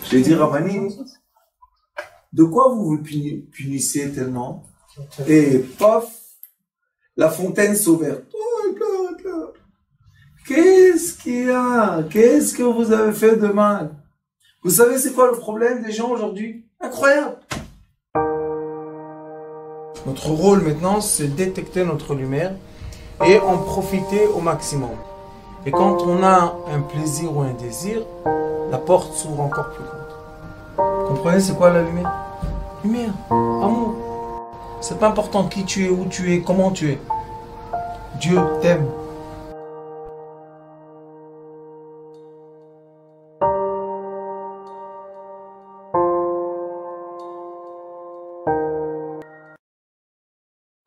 J'ai dit, Rabbani, de quoi vous vous punissez tellement? Et paf, la fontaine s'ouvre. Qu'est-ce qu'il y a? Qu'est-ce que vous avez fait de mal? Vous savez c'est quoi le problème des gens aujourd'hui? Incroyable! Notre rôle maintenant, c'est détecter notre lumière et en profiter au maximum. Et quand on a un plaisir ou un désir, la porte s'ouvre encore plus grande. Vous comprenez c'est quoi la lumière? Lumière, amour. C'est pas important qui tu es, où tu es, comment tu es. Dieu t'aime.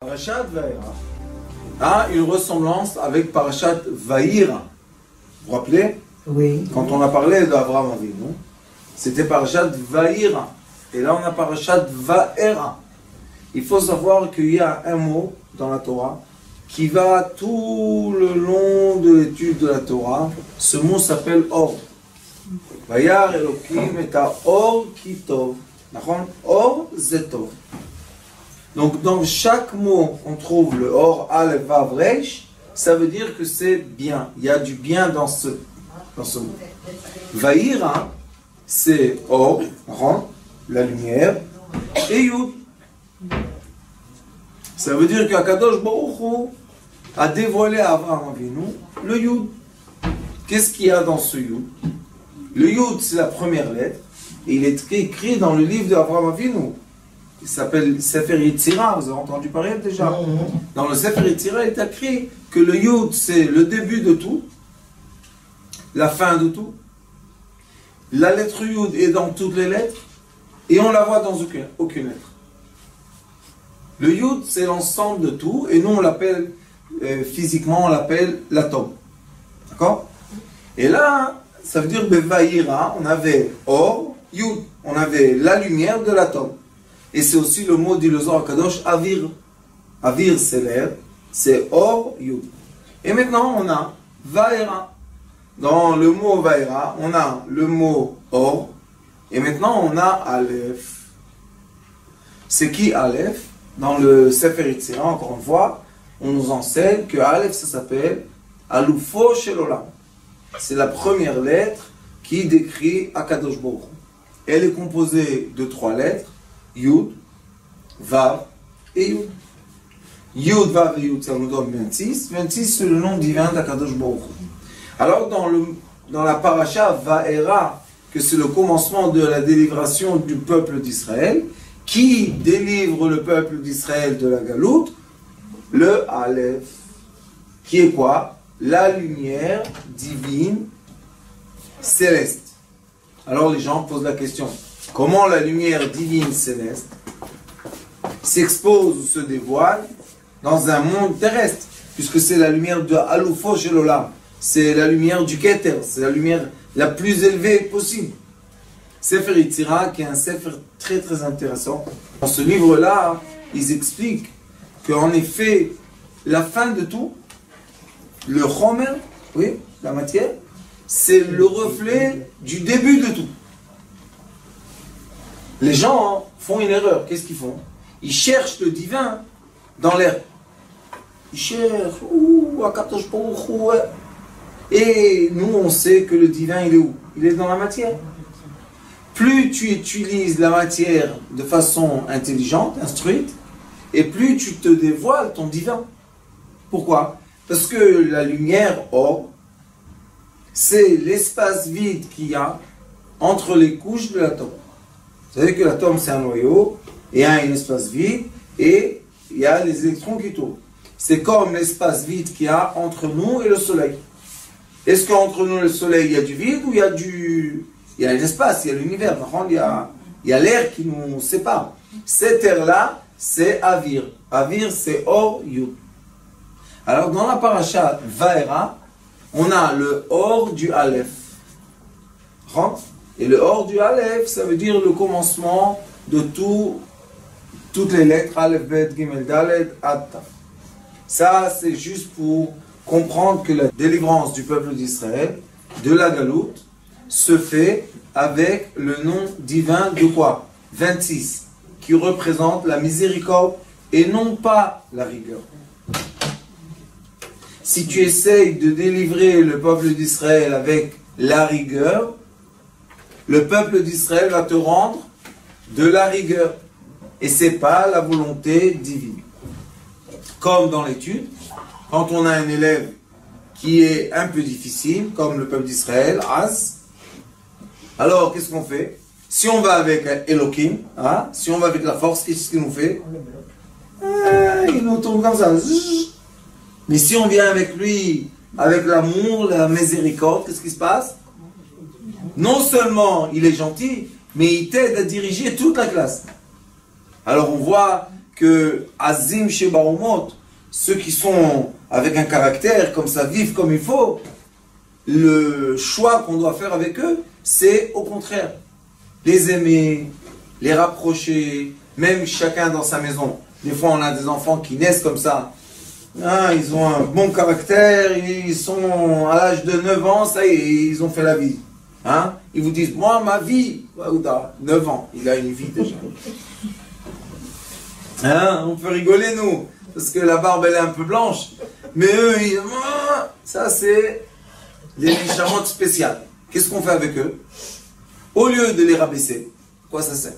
Parashat Va'era a une ressemblance avec Parashat Va'ira. Vous vous rappelez? Oui. Quand on a parlé d'Avraham Avinu, c'était Parashat Va'ira. Et là on a Parashat Va'era. Il faut savoir qu'il y a un mot dans la Torah qui va tout le long de l'étude de la Torah. Ce mot s'appelle Or. Vayar Elokim et Or Kitov. Or Zetov. Donc dans chaque mot, on trouve le Or, Aleph, Vav, Reish, ça veut dire que c'est bien. Il y a du bien dans ce mot. Va'ira, c'est Or, la lumière, et Yud. Ça veut dire qu'Akadosh Baruch Hu a dévoilé à Avraham Avinu le Yud. Qu'est-ce qu'il y a dans ce Yud? Le Yud, c'est la première lettre, et il est écrit dans le livre d'Avraham Avinu. Il s'appelle Sefer Yetzira, vous avez entendu parler déjà. Dans le Sefer Yetzira, il est écrit que le Yud, c'est le début de tout, la fin de tout. La lettre Yud est dans toutes les lettres, et on la voit dans aucune lettre. Le Yud, c'est l'ensemble de tout, et nous, on l'appelle, physiquement, on l'appelle l'atome. D'accord? Et là, ça veut dire, Bevaïra, on avait Or, Yud, on avait la lumière de l'atome. Et c'est aussi le mot du Zohar Kadosh, Avir. Avir, c'est l'air, c'est Or, Yud. Et maintenant, on a Va'era. Dans le mot Va'era, on a le mot Or, et maintenant, on a Aleph. C'est qui Aleph? Dans le Sefer Yetzira, encore une fois, on nous enseigne que Aleph, ça s'appelle Alufo Shel Olam. C'est la première lettre qui décrit Akadosh Baruch Hu. Elle est composée de 3 lettres, Yud, Vav et Yud. Yud, Vav et Yud, ça nous donne 26. 26, c'est le nom divin d'Akadosh Baruch Hu. Alors, dans la paracha Va'era, que c'est le commencement de la délivration du peuple d'Israël, qui délivre le peuple d'Israël de la galoute? Le Aleph, qui est quoi? La lumière divine céleste. Alors les gens posent la question, comment la lumière divine céleste s'expose ou se dévoile dans un monde terrestre? Puisque c'est la lumière de Alufo Shel Olam, c'est la lumière du Keter, c'est la lumière la plus élevée possible. Sefer Yetzira, qui est un sefer très très intéressant. Dans ce livre-là, ils expliquent qu'en effet, la fin de tout, le chomer, oui, la matière, c'est le reflet du début de tout. Les gens font une erreur. Qu'est-ce qu'ils font? Ils cherchent le divin dans l'air. Ils cherchent, Akadosh Baruch Hu. Et nous, on sait que le divin, il est où? Il est dans la matière. Plus tu utilises la matière de façon intelligente, instruite, et plus tu te dévoiles ton divin. Pourquoi? Parce que la lumière Or, c'est l'espace vide qu'il y a entre les couches de l'atome. Vous savez que l'atome, c'est un noyau, et il y a un espace vide, et il y a les électrons qui tournent. C'est comme l'espace vide qu'il y a entre nous et le soleil. Est-ce qu'entre nous et le soleil, il y a du vide ou il y a du... Il y a l'espace, il y a l'univers, par contre, il y a l'air qui nous sépare. Cet air-là, c'est Avir. Avir, c'est Or, Yud. Alors, dans la paracha Va'era, on a le Or du Aleph. Et le Or du Aleph, ça veut dire le commencement de toutes les lettres, Aleph, Bet, Gimel, Dalet, Ad, Taf. Ça, c'est juste pour comprendre que la délivrance du peuple d'Israël, de la galoute, se fait avec le nom divin de quoi? 26, qui représente la miséricorde et non pas la rigueur. Si tu essayes de délivrer le peuple d'Israël avec la rigueur, le peuple d'Israël va te rendre de la rigueur. Et ce n'est pas la volonté divine. Comme dans l'étude, quand on a un élève qui est un peu difficile, comme le peuple d'Israël, Az, alors qu'est-ce qu'on fait? Si on va avec Elohim, hein, si on va avec la force, qu'est-ce qu'il nous fait? Il nous tourne comme ça. Mais si on vient avec lui, avec l'amour, la miséricorde, qu'est-ce qui se passe? Non seulement il est gentil, mais il t'aide à diriger toute la classe. Alors on voit que Azim chez Barumot, ceux qui sont avec un caractère comme ça, vivent comme il faut, le choix qu'on doit faire avec eux, c'est au contraire, les aimer, les rapprocher, même chacun dans sa maison. Des fois on a des enfants qui naissent comme ça, ah, ils ont un bon caractère, ils sont à l'âge de 9 ans, ça y est, ils ont fait la vie. Hein? Ils vous disent, moi, ma vie, 9 ans, il a une vie déjà. Hein? On peut rigoler, nous, parce que la barbe, elle est un peu blanche. Mais eux, ça, c'est des lichamotes spéciales. Qu'est-ce qu'on fait avec eux? Au lieu de les rabaisser, quoi ça sert?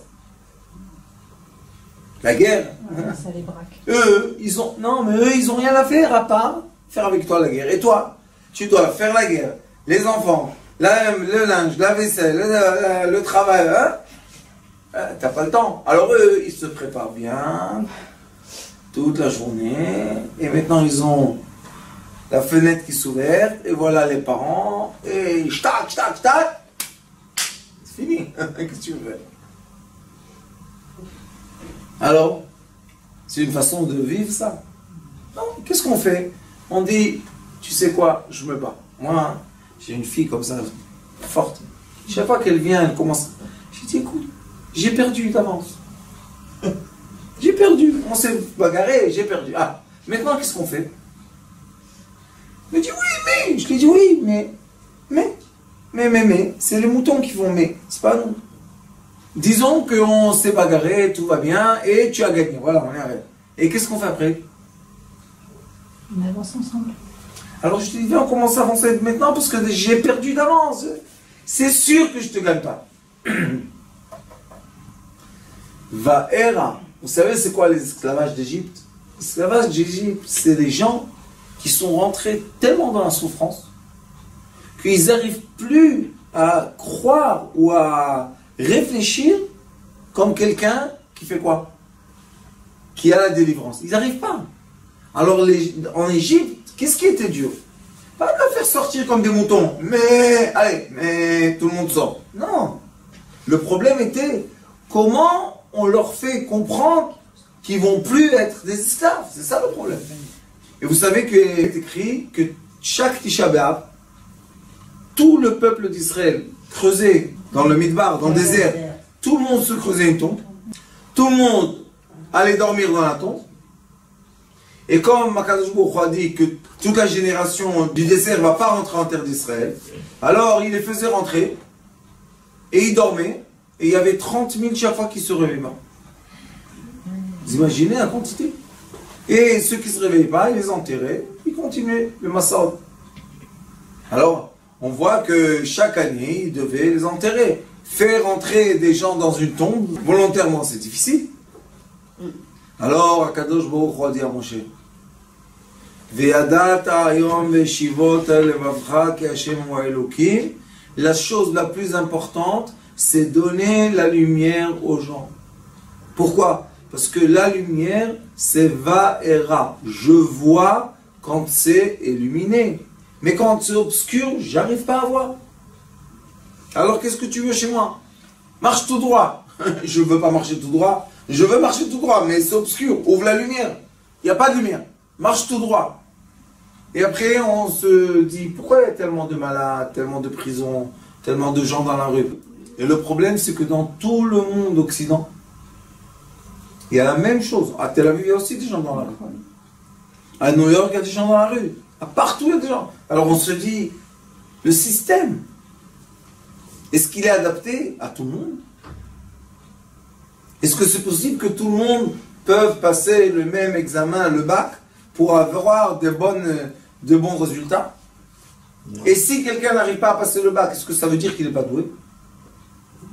La guerre. Hein? Ça les braque. Eux, ils ont rien à faire à part faire avec toi la guerre. Et toi, tu dois faire la guerre. Les enfants, le linge, la vaisselle, le travail, hein? T'as pas le temps. Alors eux, ils se préparent bien toute la journée. Et maintenant, ils ont la fenêtre qui s'ouvre. Et voilà les parents. Et tac, tac, tac. C'est fini. Qu'est-ce que tu veux? Alors, c'est une façon de vivre ça. Non, qu'est-ce qu'on fait? On dit, tu sais quoi, je me bats. Moi, j'ai une fille comme ça, forte. Chaque fois qu'elle vient, elle commence. Je dis, écoute, j'ai perdu d'avance. J'ai perdu. On s'est bagarré, j'ai perdu. Ah, maintenant, qu'est-ce qu'on fait? Elle me dit, oui, mais. Je lui dis, oui, mais. C'est les moutons qui vont mais. C'est pas nous. Disons qu'on s'est bagarré, tout va bien, et tu as gagné. Voilà, on est arrêté. Et qu'est-ce qu'on fait après? On avance ensemble. Alors je te dis, viens, on commence à avancer maintenant, parce que j'ai perdu d'avance. C'est sûr que je ne te gagne pas. Vaera. Vous savez c'est quoi les esclavages d'Égypte? L'esclavage d'Égypte, c'est des gens qui sont rentrés tellement dans la souffrance qu'ils n'arrivent plus à croire ou à réfléchir comme quelqu'un qui fait quoi? Qui a la délivrance. Ils n'arrivent pas. Alors en Égypte, qu'est-ce qui était dur? Pas de le faire sortir comme des moutons. Mais tout le monde sort. Non. Le problème était comment on leur fait comprendre qu'ils vont plus être des esclaves. C'est ça le problème. Et vous savez qu'il est écrit que chaque Tisha B'Av, tout le peuple d'Israël creusait dans le Midbar, dans le désert, tout le monde se creusait une tombe, tout le monde allait dormir dans la tombe, et comme Akadosh Baruch Hu a dit que toute la génération du désert ne va pas rentrer en terre d'Israël, alors il les faisait rentrer, et ils dormaient, et il y avait 30 000 chaque fois qui se réveillaient. Vous imaginez la quantité? Et ceux qui ne se réveillaient pas, ils les enterraient, ils continuaient le Massaot. Alors, on voit que chaque année, ils devaient les enterrer. Faire entrer des gens dans une tombe, volontairement, c'est difficile. Alors, Akadosh Baruch Hu a dit à Moshe, la chose la plus importante, c'est donner la lumière aux gens. Pourquoi? Parce que la lumière, c'est Vaera. Je vois quand c'est illuminé. Mais quand c'est obscur, j'arrive pas à voir. Alors qu'est-ce que tu veux chez moi? Marche tout droit. Je ne veux pas marcher tout droit. Je veux marcher tout droit, mais c'est obscur. Ouvre la lumière. Il n'y a pas de lumière. Marche tout droit. Et après, on se dit, pourquoi il y a tellement de malades, tellement de prisons, tellement de gens dans la rue? Et le problème, c'est que dans tout le monde occident, il y a la même chose. À Tel Aviv, il y a aussi des gens dans la rue. À New York, il y a des gens dans la rue. Partout, il y a des gens. Alors on se dit, le système, Est-ce qu'il est adapté à tout le monde? Est-ce que c'est possible que tout le monde peut passer le même examen, le bac, pour avoir de bons résultats? Non. Et si quelqu'un n'arrive pas à passer le bac, est-ce que ça veut dire qu'il n'est pas doué?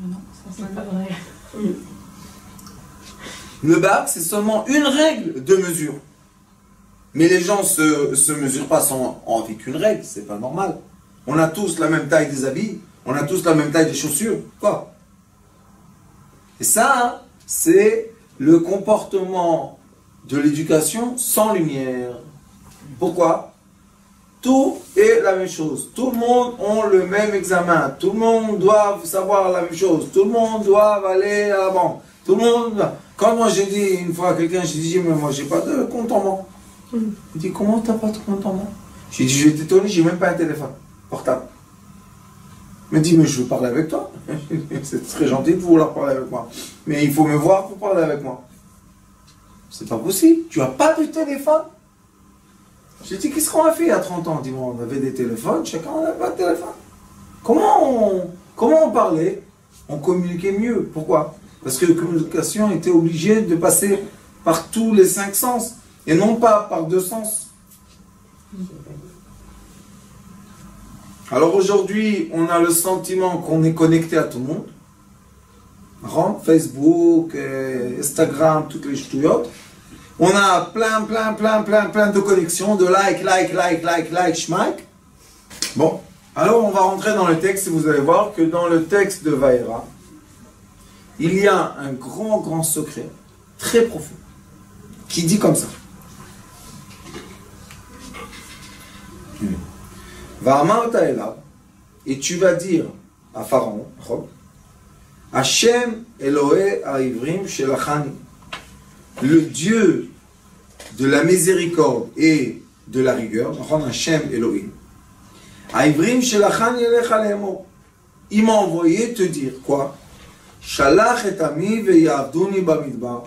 Non, ça c'est pas vrai. Le bac, c'est seulement une règle de mesure. Mais les gens se mesurent pas avec une règle, c'est pas normal. On a tous la même taille des habits, on a tous la même taille des chaussures. Quoi? Et ça, c'est le comportement de l'éducation sans lumière. Pourquoi? Tout est la même chose. Tout le monde a le même examen. Tout le monde doit savoir la même chose. Tout le monde doit aller à la banque. Tout le monde... Quand moi j'ai dit une fois à quelqu'un, j'ai dit, mais moi j'ai pas de compte en banque. Il dit, comment t'as pas de compte en banque? J'ai dit, je vais t'étonner, j'ai même pas un téléphone portable. Il me dit, mais je veux parler avec toi. C'est très gentil de vouloir parler avec moi. Mais il faut me voir pour parler avec moi. C'est pas possible. Tu as pas de téléphone? J'ai dit, qu'est-ce qu'on a fait il y a 30 ans? Dis-moi, on avait des téléphones, chacun n'avait pas de téléphone. Comment on parlait? On communiquait mieux. Pourquoi? Parce que la communication était obligée de passer par tous les 5 sens, et non pas par 2 sens. Alors aujourd'hui, on a le sentiment qu'on est connecté à tout le monde. Facebook, Instagram, toutes les ch'touillottes. On a plein de connexions, de like, schmack. Bon, alors on va rentrer dans le texte et vous allez voir que dans le texte de Vaïra, il y a un grand secret, très profond, qui dit comme ça. Va'amarta elav, et tu vas dire à Pharaon, Hashem Elohe ha'ivrim shelachani, le Dieu de la miséricorde et de la rigueur, Hashem Elohim, ha'ivrim shelachani elecha le'emor, il m'a envoyé te dire quoi? Shalach et ami ve'yavduni bamidbar,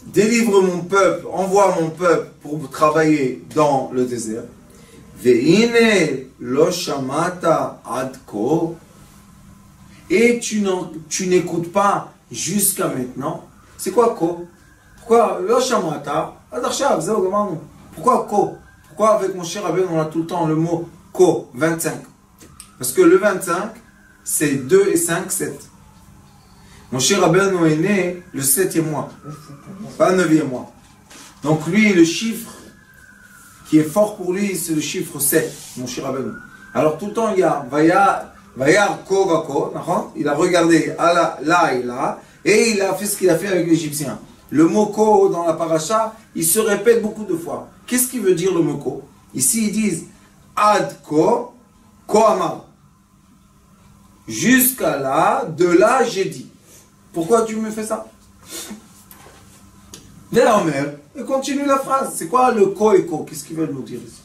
délivre mon peuple, envoie mon peuple pour travailler dans le désert. Ve'ine lo shamata ad ko, et tu n'écoutes pas jusqu'à maintenant. C'est quoi ko? Pourquoi lo shamata ad achav zeh gamarnu? Pourquoi ko? Pourquoi avec mon cher Rabbeinu on a tout le temps le mot ko 25? Parce que le 25 c'est 2 et 5, 7. Mon cher Rabbeinu est né le 7e mois, pas le 9e mois. Donc lui, le chiffre qui est fort pour lui, c'est le chiffre 7, mon cher Rabbeinu. Alors tout le temps, il y a Vayar Ko Vako, il a regardé là et là, et il a fait ce qu'il a fait avec l'Égyptien. Le mot Ko dans la paracha, il se répète beaucoup de fois. Qu'est-ce qu'il veut dire le mot Ko? Ici, ils disent Ad Ko, Ko Amar. Jusqu'à là, de là, j'ai dit. Pourquoi tu me fais ça? Vélomer, et continue la phrase. C'est quoi le ko et ko? Qu'est-ce qu'ils veulent nous dire ici?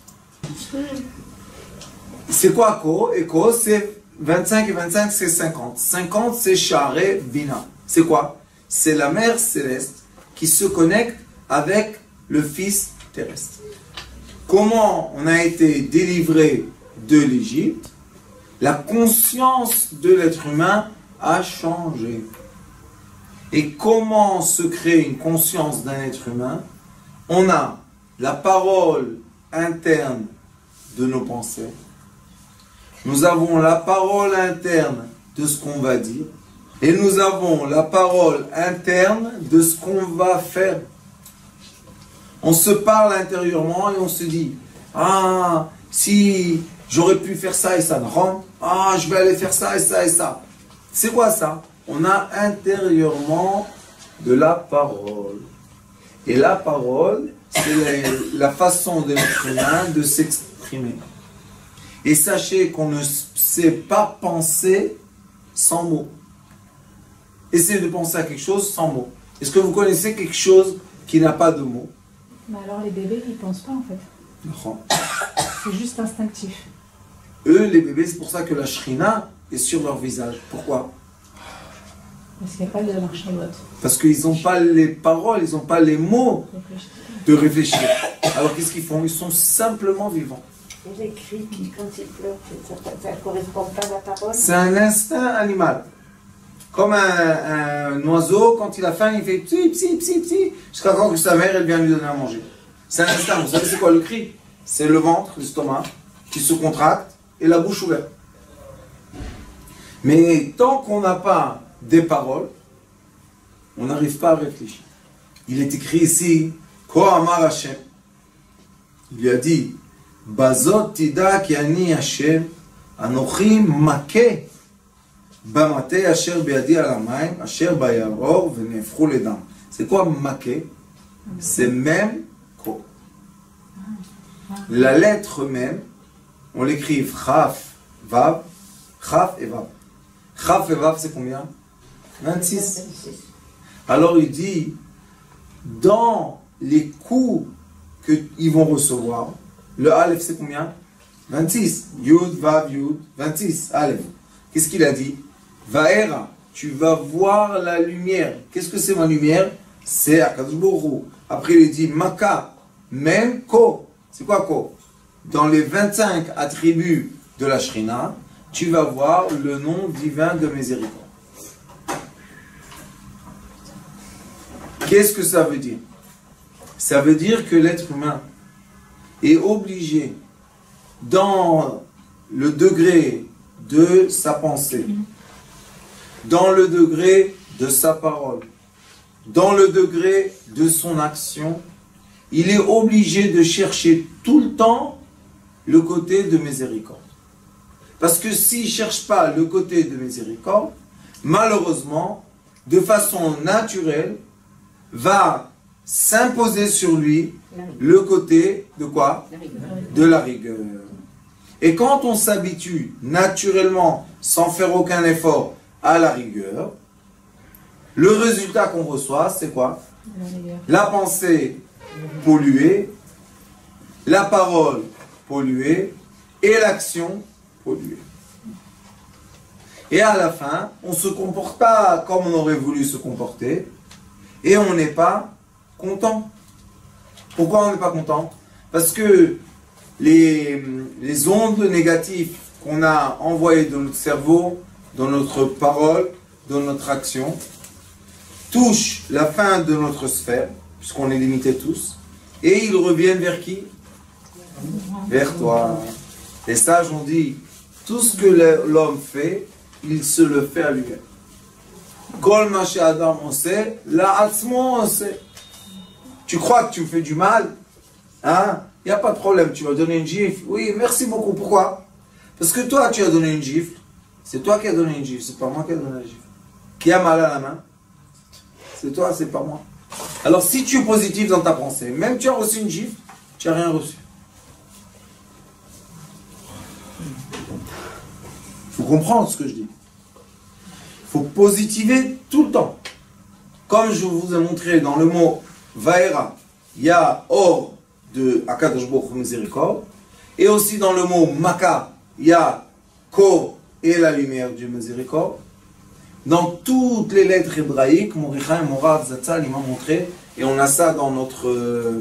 C'est quoi ko? Et ko, c'est 25 et 25, c'est 50. 50, c'est Share Bina. C'est quoi? C'est la mère céleste qui se connecte avec le fils terrestre. Comment on a été délivré de l'Égypte? La conscience de l'être humain a changé. Et comment se crée une conscience d'un être humain? On a la parole interne de nos pensées. Nous avons la parole interne de ce qu'on va dire. Et nous avons la parole interne de ce qu'on va faire. On se parle intérieurement et on se dit, ah, si j'aurais pu faire ça et ça, non? Ah, je vais aller faire ça et ça et ça. C'est quoi ça? On a intérieurement de la parole. Et la parole, c'est la façon de l'être humain de s'exprimer. Et sachez qu'on ne sait pas penser sans mots. Essayez de penser à quelque chose sans mots. Est-ce que vous connaissez quelque chose qui n'a pas de mots? Mais alors les bébés, ils ne pensent pas en fait. Non. C'est juste instinctif. Eux, les bébés, c'est pour ça que la shrina est sur leur visage. Pourquoi? Parce qu'il n'y a pas de marchalote. Parce qu'ils n'ont pas les paroles, ils n'ont pas les mots de réfléchir. Alors qu'est-ce qu'ils font? Ils sont simplement vivants. Et les cris quand il pleure, ça ne correspond pas à la parole. C'est un instinct animal. Comme un oiseau, quand il a faim, il fait psi, psi, psi, psi, jusqu'à quand que sa mère, elle vient lui donner à manger. C'est un instinct. Vous savez c'est quoi le cri? C'est le ventre, l'estomac, qui se contracte et la bouche ouverte. Mais tant qu'on n'a pas des paroles, on n'arrive pas à réfléchir. Il est écrit ici, Ko Amar Hashem. Il lui a dit, Bazot tida ki ani Hashem, Anochi make, Bamate asher beadi alamayim, asher bayaror, venefru ledam. C'est quoi make? C'est même ko. La lettre même, on l'écrit Chaf, Vav, Chaf et Vav. Chaf et Vav, c'est combien? 26. Alors il dit, dans les coups qu'ils vont recevoir, le Aleph c'est combien? 26. Yud, Vav, Yud, 26. Aleph. Qu'est-ce qu'il a dit? Vaera, tu vas voir la lumière. Qu'est-ce que c'est ma lumière? C'est Akadosh Baruch Hu. Après il dit Maka, même Ko. C'est quoi Ko? Dans les 25 attributs de la Shrina, tu vas voir le nom divin de miséricorde. Qu'est-ce que ça veut dire? Ça veut dire que l'être humain est obligé, dans le degré de sa pensée, dans le degré de sa parole, dans le degré de son action, il est obligé de chercher tout le temps le côté de miséricorde. Parce que s'il ne cherche pas le côté de miséricorde, malheureusement, de façon naturelle, va s'imposer sur lui le côté de quoi? De la rigueur. Et quand on s'habitue naturellement, sans faire aucun effort, à la rigueur, le résultat qu'on reçoit, c'est quoi? La pensée polluée, la parole polluée et l'action polluée. Et à la fin, on ne se comporte pas comme on aurait voulu se comporter et on n'est pas content. Pourquoi on n'est pas content? Parce que les ondes négatives qu'on a envoyées dans notre cerveau, dans notre parole, dans notre action, touchent la fin de notre sphère, puisqu'on est limité tous, et ils reviennent vers qui? Vers toi. Les sages ont dit, tout ce que l'homme fait, il se le fait à lui-même. Kol ma she'adam oseh, la'atzmo oseh. Tu crois que tu me fais du mal? Hein? Il n'y a pas de problème, tu vas donner une gifle. Oui, merci beaucoup. Pourquoi? Parce que toi, tu as donné une gifle. C'est toi qui as donné une gifle, c'est pas moi qui ai donné la gifle. Qui a mal à la main? C'est toi, c'est pas moi. Alors si tu es positif dans ta pensée, même tu as reçu une gifle, tu n'as rien reçu. Il faut comprendre ce que je dis. Il faut positiver tout le temps. Comme je vous ai montré dans le mot Vaera, il y a Or de Akadosh Baruch Hu miséricorde, et aussi dans le mot Maka, il y a Ko et la lumière du miséricorde. Dans toutes les lettres hébraïques, Moricha et Morav Zatzal, il m'a montré, et on a ça dans notre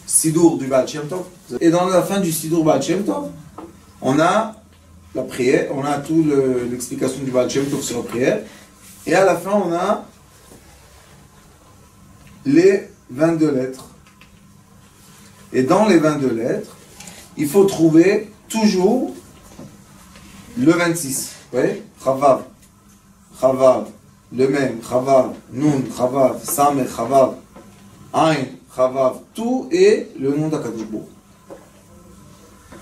Sidour du Baal Shem Tov. Et dans la fin du Sidour Baal Shem Tov, on a la prière, on a toute l'explication du Baal Shem Tov sur la prière, et à la fin on a les 22 lettres. Et dans les 22 lettres, il faut trouver toujours le 26. Vous voyez? Chavav, Chavav, le même, Chavav, Nun, Chavav, Sameh, Chavav, Ain, Chavav, tout est le nom d'Akadosh Baruch.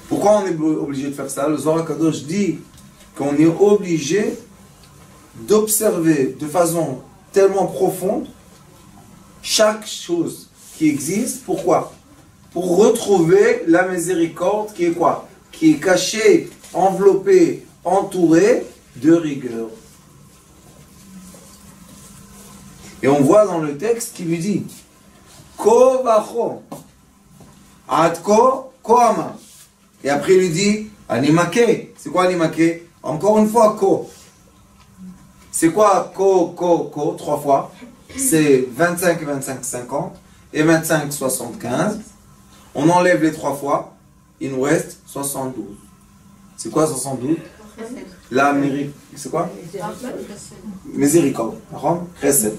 Pourquoi on est obligé de faire ça? Le Zohar HaKadosh dit qu'on est obligé d'observer de façon tellement profonde chaque chose qui existe. Pourquoi? Pour retrouver la miséricorde qui est quoi? Qui est cachée, enveloppée, entourée de rigueur. Et on voit dans le texte qui lui dit Ko vacho Adko Koama. Et après il lui dit Animake. C'est quoi Animake? Encore une fois Ko. C'est quoi Ko, Ko, Ko? 3 fois. C'est 25, 25, 50 et 25, 75. On enlève les 3 fois. il nous reste 72. C'est quoi 72? La mérite. C'est quoi? Miséricorde. Chesed.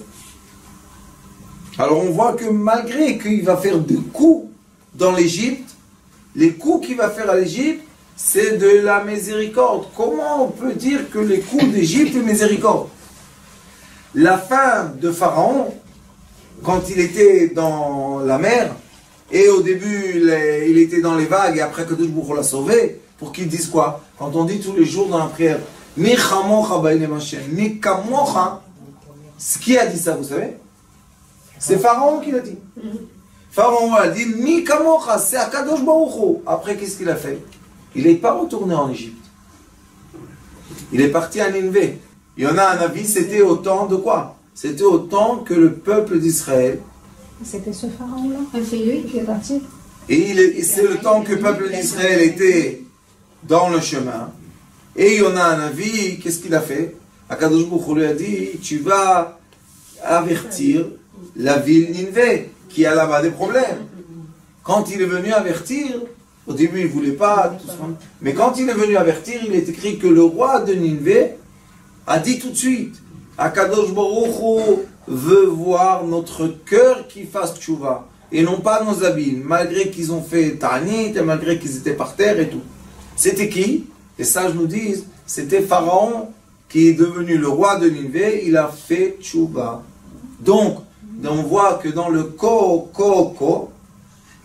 Alors on voit que malgré qu'il va faire des coups dans l'Égypte, les coups qu'il va faire à l'Égypte, c'est de la miséricorde. Comment on peut dire que les coups d'Égypte est miséricorde? La fin de Pharaon, quand il était dans la mer, et au début il était dans les vagues, et après que Kadosh Baruch Hu l'a sauvé, pour qu'il dise quoi? Quand on dit tous les jours dans la prière, Mi chamocha ba'ilem Hashem, Mi kamocha, qui a dit ça, vous savez? C'est Pharaon qui l'a dit. Pharaon a dit, Mi kamocha, c'est Akadosh Baruch Hu. Après, qu'est-ce qu'il a fait? Il n'est pas retourné en Égypte. Il est parti à Ninvé. Il y en a un avis, c'était au temps de quoi? C'était au temps que le peuple d'Israël. C'était ce pharaon-là? C'est lui qui est parti. Et c'est le temps que le peuple d'Israël était dans le chemin. Et il y en a un avis, qu'est-ce qu'il a fait? Akadosh Baruch Hu lui a dit, tu vas avertir la ville Ninvé, qui a là-bas des problèmes. Quand il est venu avertir, au début il ne voulait pas, tout ça, mais quand il est venu avertir, il est écrit que le roi de Ninvé a dit tout de suite, Akadosh Baruch Hu veut voir notre cœur qui fasse tchouva, et non pas nos habits, malgré qu'ils ont fait ta'anit, et malgré qu'ils étaient par terre et tout. C'était qui? Les sages nous disent, c'était Pharaon qui est devenu le roi de Ninvé, il a fait tchouva. Donc, on voit que dans le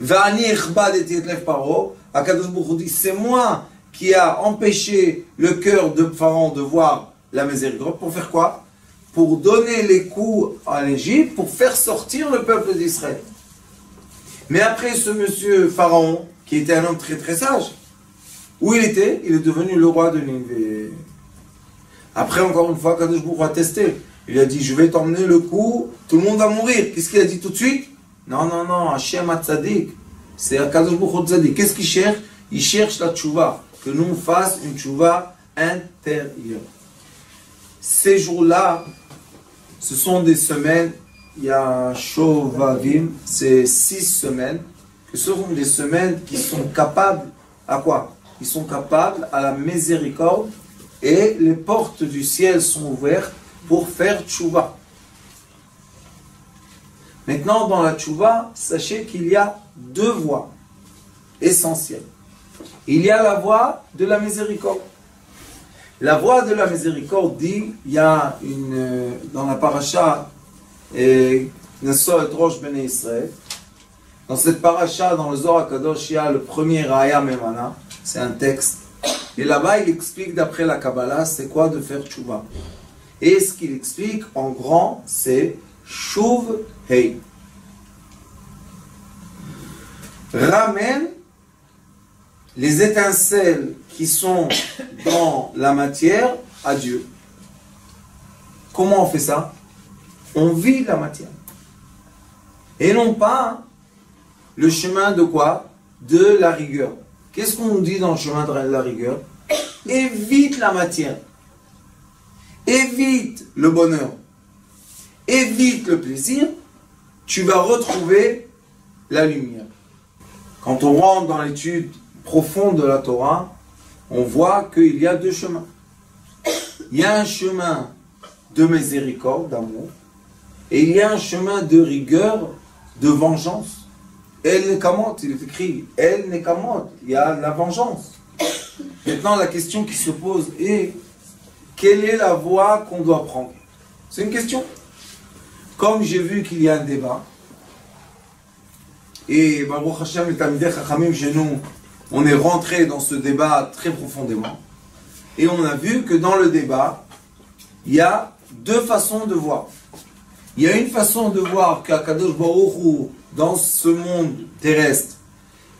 Va'ani ichbad et yitlef paro, Akadosh Baruch Hu dit, c'est moi qui a empêché le cœur de Pharaon de voir la miséricorde. Pour faire quoi? Pour donner les coups à l'Égypte, pour faire sortir le peuple d'Israël. Mais après ce monsieur Pharaon, qui était un homme très très sage, où il était? Il est devenu le roi de Ninvé. Après, encore une fois, Akadosh Baruch Hu a testé. Il a dit, je vais t'emmener le coup, tout le monde va mourir. Qu'est-ce qu'il a dit tout de suite? Non, non, non, Hashem HaTzadik. C'est Akadosh Baruch Hu Tzadik. Qu'est-ce qu'il cherche? Il cherche la tchouva. Que nous on fasse une tchouva intérieure. Ces jours-là, ce sont des semaines, il y a Shovavim, c'est 6 semaines, que ce sont des semaines qui sont capables à quoi? Ils sont capables à la miséricorde et les portes du ciel sont ouvertes pour faire tchouva. Maintenant, dans la tchouva, sachez qu'il y a 2 voies essentielles. Il y a la voie de la miséricorde. La voie de la miséricorde dit, il y a dans la paracha Neso et Rosh Bnei Israël. Dans cette paracha, dans le Zohar HaKadosh, il y a le premier Raya Memana, c'est un texte. Et là-bas, il explique d'après la Kabbalah, c'est quoi de faire tchouva. Et ce qu'il explique en grand, c'est Shuv Hei. Ramène les étincelles qui sont dans la matière à Dieu. Comment on fait ça? On vit la matière. Et non pas le chemin de quoi? De la rigueur. Qu'est-ce qu'on nous dit dans le chemin de la rigueur? Évite la matière. Évite le bonheur. Évite le plaisir. Tu vas retrouver la lumière. Quand on rentre dans l'étude profonde de la Torah, on voit qu'il y a 2 chemins. Il y a un chemin de miséricorde, d'amour, et il y a un chemin de rigueur, de vengeance. El Nekamot, il est écrit, El Nekamot, il y a la vengeance. Maintenant, la question qui se pose est, quelle est la voie qu'on doit prendre? C'est une question. Comme j'ai vu qu'il y a un débat, et Baruch Hashem, les Talmidei Chachamim chez nous, on est rentré dans ce débat très profondément. Et on a vu que dans le débat, il y a 2 façons de voir. Il y a une façon de voir qu'Akadosh Baruch Hu, dans ce monde terrestre,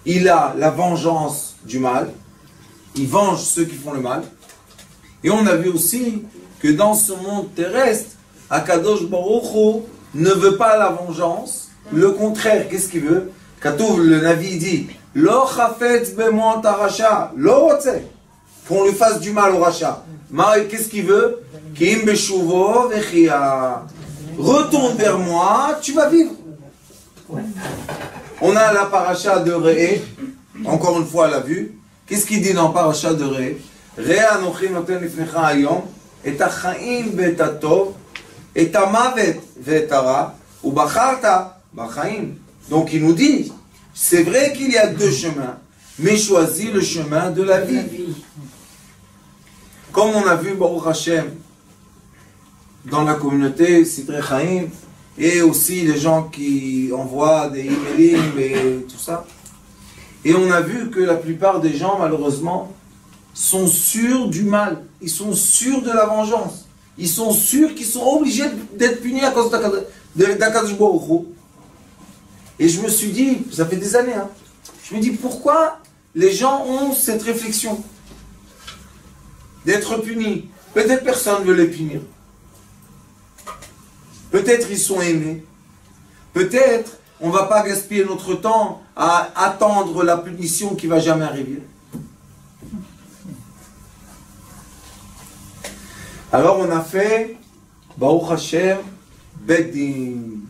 il a la vengeance du mal. Il venge ceux qui font le mal. Et on a vu aussi que dans ce monde terrestre, Akadosh Baruch Hu ne veut pas la vengeance. Le contraire, qu'est-ce qu'il veut? Katouv, le Navi dit, Lo chafetz bemot haracha, lo rotze, qu'on lui fasse du mal au rachat. Qu'est-ce qu'il veut? Kim beshuvo vechia. Retourne vers moi, tu vas vivre. On a la paracha de Re'e, encore une fois à la vue. Qu'est-ce qu'il dit dans Parashat de Ré? Ré anochi noten lifnecha hayom, et hachaim ve'et hatov, et hamavet ve'et hara, ubacharta b'chaim. Donc il nous dit, c'est vrai qu'il y a deux chemins, mais choisis le chemin de la vie. Comme on a vu Baruch Hashem dans la communauté Sidrei Chaim, et aussi les gens qui envoient des emails et tout ça. Et on a vu que la plupart des gens, malheureusement, sont sûrs du mal. Ils sont sûrs de la vengeance. Ils sont sûrs qu'ils sont obligés d'être punis à cause d'Akadosh Baruch Hu. Et je me suis dit, ça fait des années, je me dis pourquoi les gens ont cette réflexion d'être punis. Peut-être personne ne veut les punir. Peut-être ils sont aimés. Peut-être on ne va pas gaspiller notre temps à attendre la punition qui ne va jamais arriver. Alors on a fait Baruch Hashem Beddin.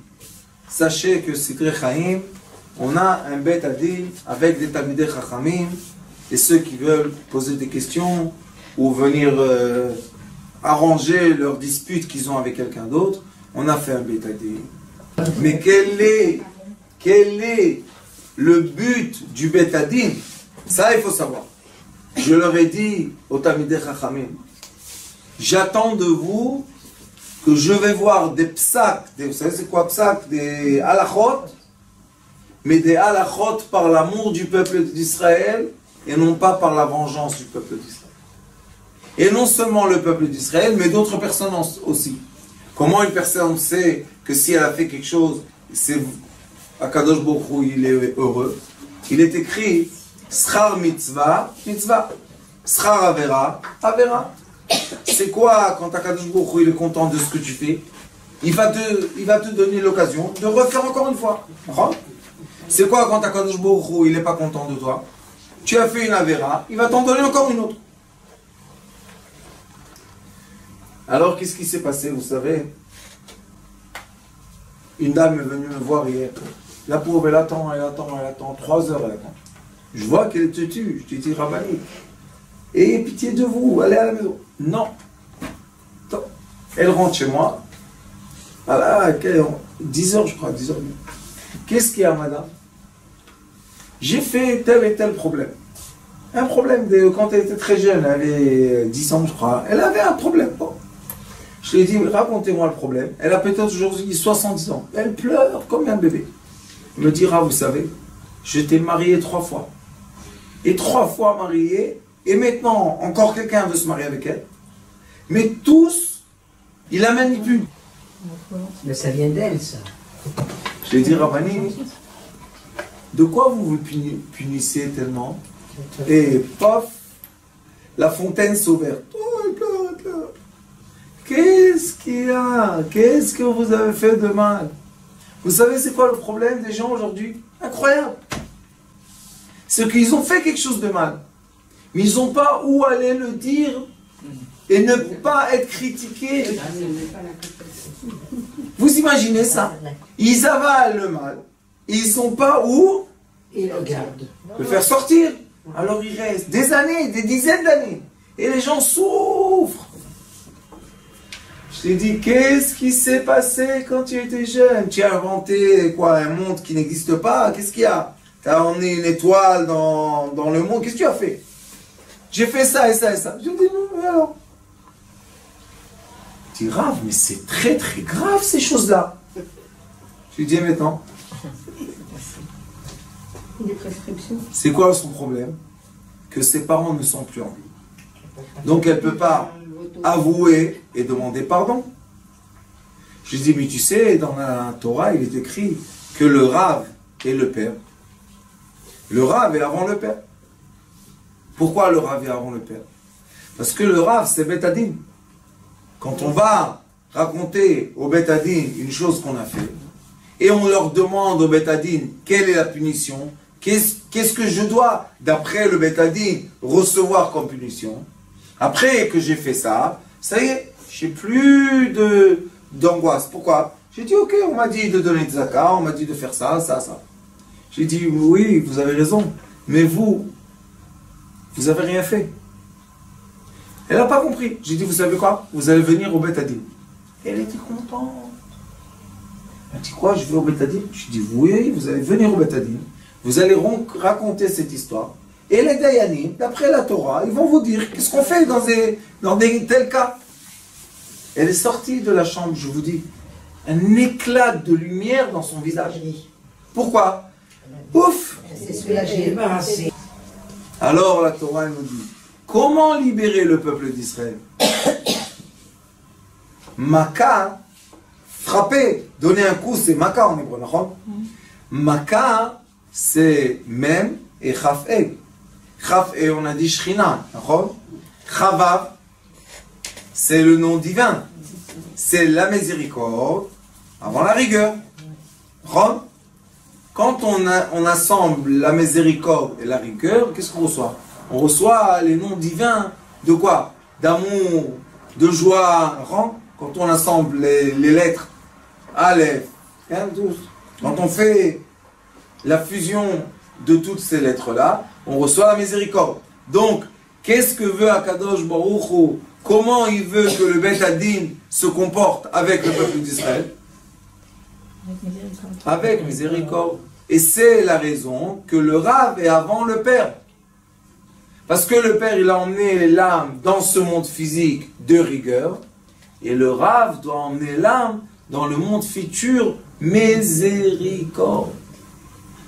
Sachez que Sidrei Chaim, on a un Bet Adin avec des Talmidei Chachamim et ceux qui veulent poser des questions ou venir arranger leurs disputes qu'ils ont avec quelqu'un d'autre. On a fait un Bet Adin. Mais quel est le but du Bet Adin? Ça, il faut savoir. Je leur ai dit aux Talmidei Chachamim, j'attends de vous que je vais voir des psak, vous savez c'est quoi psak? Des halachot, mais des halachot par l'amour du peuple d'Israël et non pas par la vengeance du peuple d'Israël. Et non seulement le peuple d'Israël, mais d'autres personnes aussi. Comment une personne sait que si elle a fait quelque chose, c'est Akadosh Baruch Hu, il est heureux? Il est écrit Schar mitzvah, mitzvah. Schar avera, avera. C'est quoi quand Akadosh Baruch Hu, il est content de ce que tu fais? Il va te donner l'occasion de refaire encore une fois. C'est quoi quand Akadosh Baruch Hu, il n'est pas content de toi? Tu as fait une avera, il va t'en donner encore une autre. Alors qu'est-ce qui s'est passé, vous savez? Une dame est venue me voir hier. La pauvre, elle attend, 3 heures elle attend. Je vois qu'elle te tue, je te dis Rabbani. Ayez pitié de vous, allez à la maison. Non. Elle rentre chez moi. Voilà, 10 heures je crois, 10 heures. Qu'est-ce qu'il y a, madame? J'ai fait tel et tel problème. Un problème, quand elle était très jeune, elle avait 10 ans je crois, elle avait un problème. Bon. Je lui ai dit, racontez-moi le problème. Elle a peut-être aujourd'hui 70 ans. Elle pleure comme un bébé. Elle me dira, vous savez, je t'ai marié 3 fois. Et 3 fois mariée. Et maintenant, encore quelqu'un veut se marier avec elle. Mais tous, ils la manipulent. Mais ça vient d'elle, ça. Je lui ai dit, Rabbani, de quoi vous vous punissez tellement? Et pof, la fontaine s'ouvre. Oh, elle pleure, elle pleure. Qu'est-ce qu'il y a? Qu'est-ce que vous avez fait de mal? Vous savez c'est quoi le problème des gens aujourd'hui? Incroyable. C'est qu'ils ont fait quelque chose de mal. Mais ils n'ont pas où aller le dire et ne pas être critiqués. Vous imaginez ça? Ils avalent le mal. Ils ne sont pas où Ils le gardent. le faire sortir. Alors il reste des années, des dizaines d'années. Et les gens souffrent. Je t'ai dit, qu'est-ce qui s'est passé quand tu étais jeune? Tu as inventé quoi, un monde qui n'existe pas? Qu'est-ce qu'il y a? Tu as emmené une étoile dans le monde. Qu'est-ce que tu as fait? J'ai fait ça et ça et ça. Je dis, non, mais alors? Tu dis, grave, mais c'est très très grave ces choses-là. Je lui dis, maintenant. Des prescriptions. C'est quoi son problème? Que ses parents ne sont plus en vie. Donc elle ne peut pas avouer et demander pardon. Je lui dis, mais tu sais, dans la Torah, il est écrit que le Rav est le père. Le Rav est avant le père. Pourquoi le Rav est avant le père? Parce que le Rav, c'est Bet Adin. Quand on va raconter au Bet Adin une chose qu'on a fait, et on leur demande au Bet Adin quelle est la punition, qu'est-ce que je dois, d'après le Bet Adin, recevoir comme punition. Après que j'ai fait ça, ça y est, j'ai plus d'angoisse. Pourquoi? J'ai dit, ok, on m'a dit de donner de zakat, on m'a dit de faire ça, ça, ça. J'ai dit, oui, vous avez raison. mais vous avez rien fait. Elle n'a pas compris. J'ai dit, vous savez quoi? Vous allez venir au Beth Adin. Elle était contente. Elle dit quoi? Je vais au Beth Adin? Je dis, oui, vous allez venir au Beth Adin. Vous allez raconter cette histoire. Et les Dayanim, d'après la Torah, ils vont vous dire qu'est-ce qu'on fait dans des tels cas. Elle est sortie de la chambre, je vous dis, un éclat de lumière dans son visage. Pourquoi? Ouf! Alors la Torah elle nous dit, comment libérer le peuple d'Israël? Maka, frapper, donner un coup, c'est Maka en hébreu, d'accord? Maka, c'est Mem et Chaf-E. Chaf-E, on a dit Shrina, d'accord? Chavav, c'est le nom divin. C'est la miséricorde avant la rigueur. D'accord? Quand on assemble la miséricorde et la rigueur, qu'est-ce qu'on reçoit? On reçoit les noms divins de quoi? D'amour, de joie. Quand on assemble les lettres, Aleph, quand on fait la fusion de toutes ces lettres-là, on reçoit la miséricorde. Donc, qu'est-ce que veut Akadosh Baruch Hu? Comment il veut que le Beth Adin se comporte avec le peuple d'Israël? Avec miséricorde. Et c'est la raison que le Rav est avant le Père. Parce que le Père, il a emmené l'âme dans ce monde physique de rigueur, et le Rav doit emmener l'âme dans le monde futur miséricorde.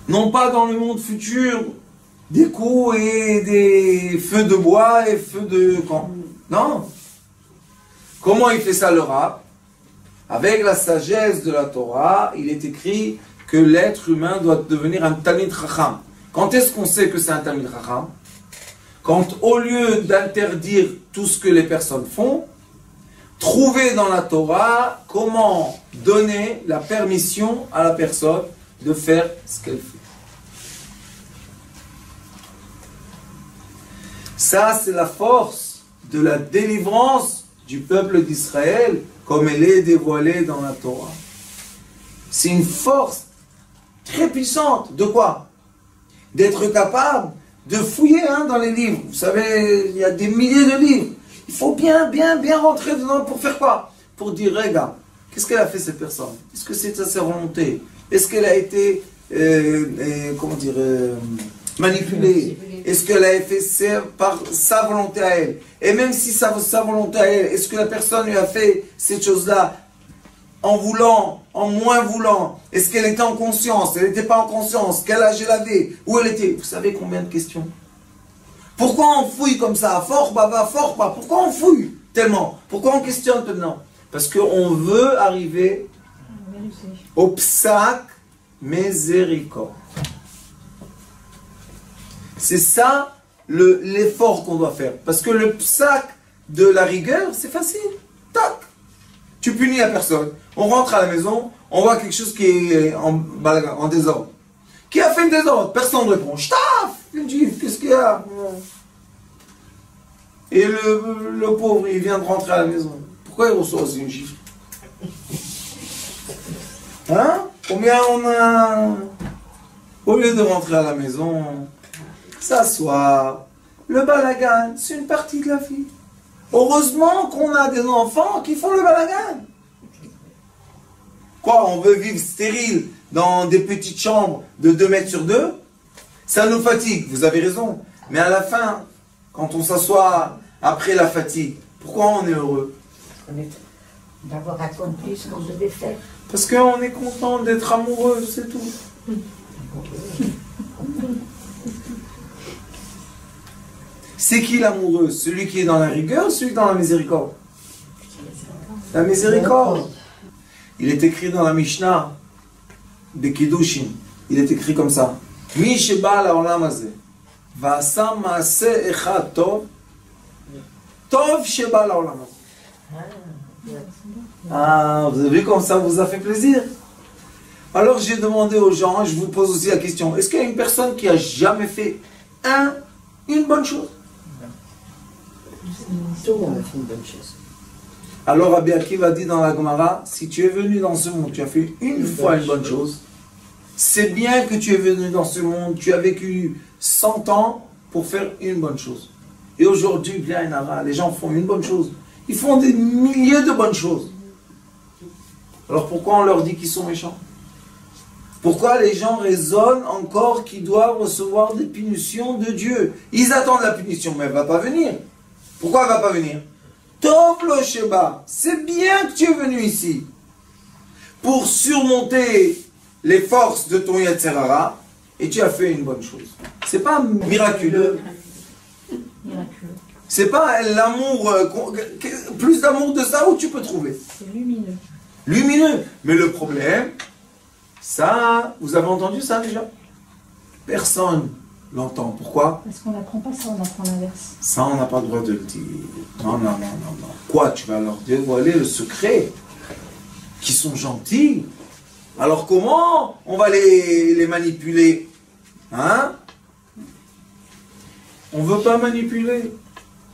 Non pas dans le monde futur des coups et des feux de bois et feux de camp. Non. Comment il fait ça le Rav? Avec la sagesse de la Torah, il est écrit que l'être humain doit devenir un Talmid Chacham. Quand est-ce qu'on sait que c'est un Talmid Chacham? Quand au lieu d'interdire tout ce que les personnes font, trouver dans la Torah comment donner la permission à la personne de faire ce qu'elle fait. Ça, c'est la force de la délivrance du peuple d'Israël, comme elle est dévoilée dans la Torah. C'est une force très puissante. De quoi? D'être capable de fouiller dans les livres. Vous savez, il y a des milliers de livres. Il faut bien rentrer dedans pour faire quoi? Pour dire, regarde, qu'est-ce qu'elle a fait cette personne? Est-ce que c'est sa volonté? Est-ce qu'elle a été, manipulée? Est-ce qu'elle a fait par sa volonté à elle? Et même si sa volonté à elle, est-ce que la personne lui a fait cette chose-là en voulant, en moins voulant? Est-ce qu'elle était en conscience? Elle n'était pas en conscience? Quel âge elle avait? Où elle était? Vous savez combien de questions? Pourquoi on fouille comme ça? Fort, baba, fort, pas. Pourquoi on fouille tellement? Pourquoi on questionne maintenant? Parce qu'on veut arriver au psak miséricorde. C'est ça l'effort qu'on doit faire. Parce que le psak de la rigueur, c'est facile. Tac. Tu punis la personne. On rentre à la maison, on voit quelque chose qui est en désordre. Qui a fait un désordre? Personne ne répond. Chtaf! Une gifle, qu'est-ce qu'il y a? Et le pauvre, il vient de rentrer à la maison. Pourquoi il reçoit aussi une gifle? Hein? Combien on a... Au lieu de rentrer à la maison, s'asseoir, le balagan, c'est une partie de la vie. Heureusement qu'on a des enfants qui font le balagan. Quoi, on veut vivre stérile dans des petites chambres de 2 mètres sur 2? Ça nous fatigue, vous avez raison. Mais à la fin, quand on s'assoit après la fatigue, pourquoi on est heureux? D'avoir accompli ce qu'on devait faire. Parce qu'on est content d'être amoureux, c'est tout. C'est qui l'amoureux? Celui qui est dans la rigueur ou celui dans la miséricorde? La miséricorde. Il est écrit dans la Mishnah de Kiddushin. Il est écrit comme ça. Mi sheba la'olam hazeh va'asa ma'aseh echad tov tov sheba la'olam hazeh. Ah, vous avez vu comme ça vous a fait plaisir? Alors j'ai demandé aux gens, je vous pose aussi la question, est-ce qu'il y a une personne qui a jamais fait une bonne chose? Tout le monde a fait une bonne chose. Alors Rabbi Akiva dit dans la Gemara, si tu es venu dans ce monde, tu as fait une fois une bonne chose, C'est bien que tu es venu dans ce monde, tu as vécu 100 ans pour faire une bonne chose. Et aujourd'hui, bien les gens font une bonne chose. Ils font des milliers de bonnes choses. Alors pourquoi on leur dit qu'ils sont méchants? Pourquoi les gens raisonnent encore qu'ils doivent recevoir des punitions de Dieu? Ils attendent la punition, mais elle ne va pas venir. Pourquoi elle ne va pas venir? Tov lo sheba, c'est bien que tu es venu ici pour surmonter les forces de ton Yetzer Hara et tu as fait une bonne chose. C'est pas miraculeux. C'est pas l'amour, plus d'amour de ça où tu peux trouver. C'est lumineux. Lumineux. Mais le problème, ça, vous avez entendu ça déjà? Personne l'entend. Pourquoi? Parce qu'on n'apprend pas ça, on apprend l'inverse. Ça, on n'a pas le droit de le dire. Non. Quoi, tu vas leur dévoiler le secret? Qui sont gentils? Alors comment on va les manipuler? Hein? On ne veut pas manipuler.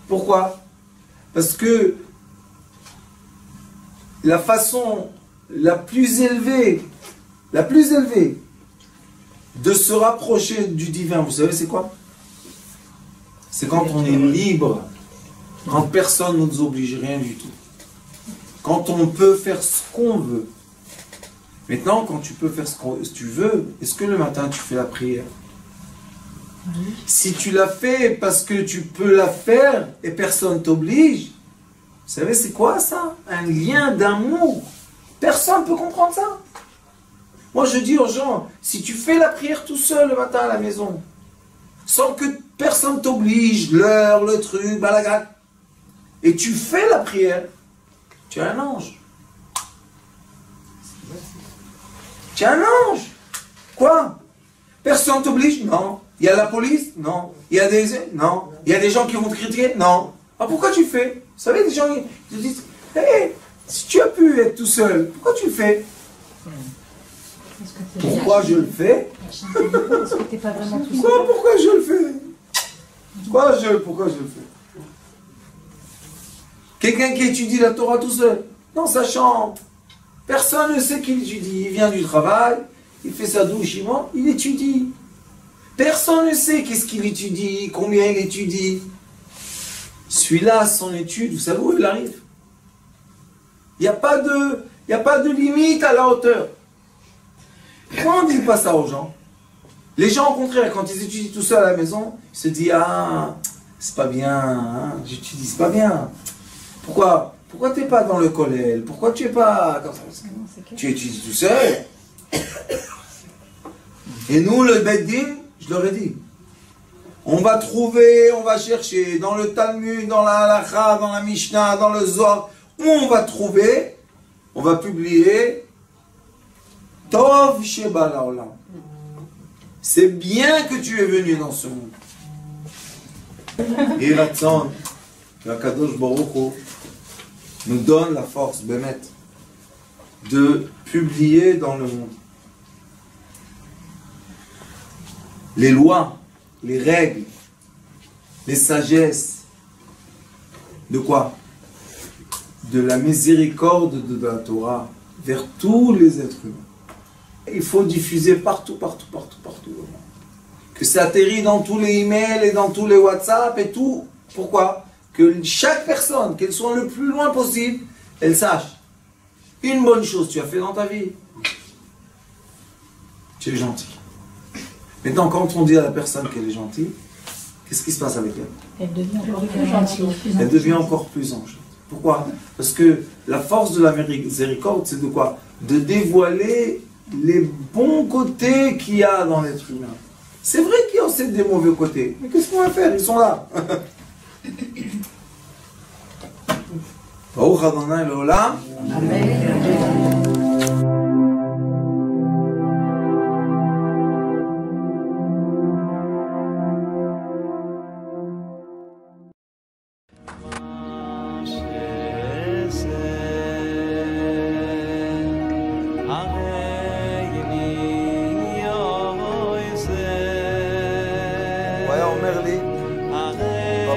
Pourquoi? Parce que la façon la plus élevée de se rapprocher du divin, vous savez c'est quoi? C'est quand on est libre, quand personne ne nous oblige rien du tout. Quand on peut faire ce qu'on veut. Maintenant, quand tu peux faire ce que tu veux, est-ce que le matin tu fais la prière? Oui. Si tu la fais parce que tu peux la faire et personne ne t'oblige, vous savez c'est quoi ça? Un lien d'amour. Personne ne peut comprendre ça. Moi je dis aux gens, si tu fais la prière tout seul le matin à la maison, sans que personne t'oblige, l'heure, le truc, balagat, et tu fais la prière, tu es un ange. Tu es un ange. Quoi? Personne t'oblige? Non. Il y a la police? Non. Il y a des... Non. Il y a des gens qui vont te critiquer? Non. Ah, pourquoi tu fais? Vous savez, des gens qui te disent, hey, si tu as pu être tout seul, pourquoi tu le fais? Pourquoi je le fais? Parce que t'es pas vraiment tout seul. Pourquoi je le fais? Pourquoi je le fais? Quelqu'un qui étudie la Torah tout seul, dans sa chambre, personne ne sait qu'il étudie. Il vient du travail, il fait sa douche, il étudie. Personne ne sait qu'est-ce qu'il étudie, combien il étudie. Celui-là, son étude, vous savez où il arrive? Il n'y a pas de limite à la hauteur. Pourquoi on ne dit pas ça aux gens? Les gens, au contraire, quand ils étudient tout seuls à la maison, ils se disent, ah, c'est pas bien, hein, j'étudie, c'est pas bien. Pourquoi tu n'es pas dans le kollel? Pourquoi tu n'es pas comme ça? Tu étudies tout seul. Et nous, le Beddin, je leur ai dit, on va chercher dans le Talmud, dans la Halakha, dans la Mishnah, dans le Zohar, où on va trouver, on va publier Tov Sheba Laolam. C'est bien que tu es venu dans ce monde. Et Ratzon, la Kadosh Baruch Hu, nous donne la force, Bémet, de publier dans le monde les lois, les règles, les sagesses. De quoi? De la miséricorde de la Torah vers tous les êtres humains. Il faut diffuser partout. Que ça atterrit dans tous les emails et dans tous les WhatsApp et tout. Pourquoi? Que chaque personne, qu'elle soit le plus loin possible, elle sache. Une bonne chose tu as fait dans ta vie. Tu es gentil. Maintenant, quand on dit à la personne qu'elle est gentille, qu'est-ce qui se passe avec elle? Elle devient encore plus gentille. Elle devient encore plus enchantée. Pourquoi? Parce que la force de la miséricorde, c'est de quoi? De dévoiler les bons côtés qu'il y a dans l'être humain. C'est vrai qu'il y a aussi des mauvais côtés. Mais qu'est-ce qu'on va faire? Ils sont là. Baruch Adonai Leolam. Amen.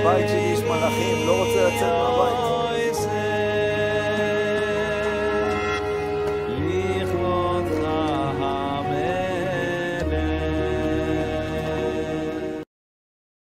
בבית שלי יש מלאכים, לא רוצה לצאת מהבית.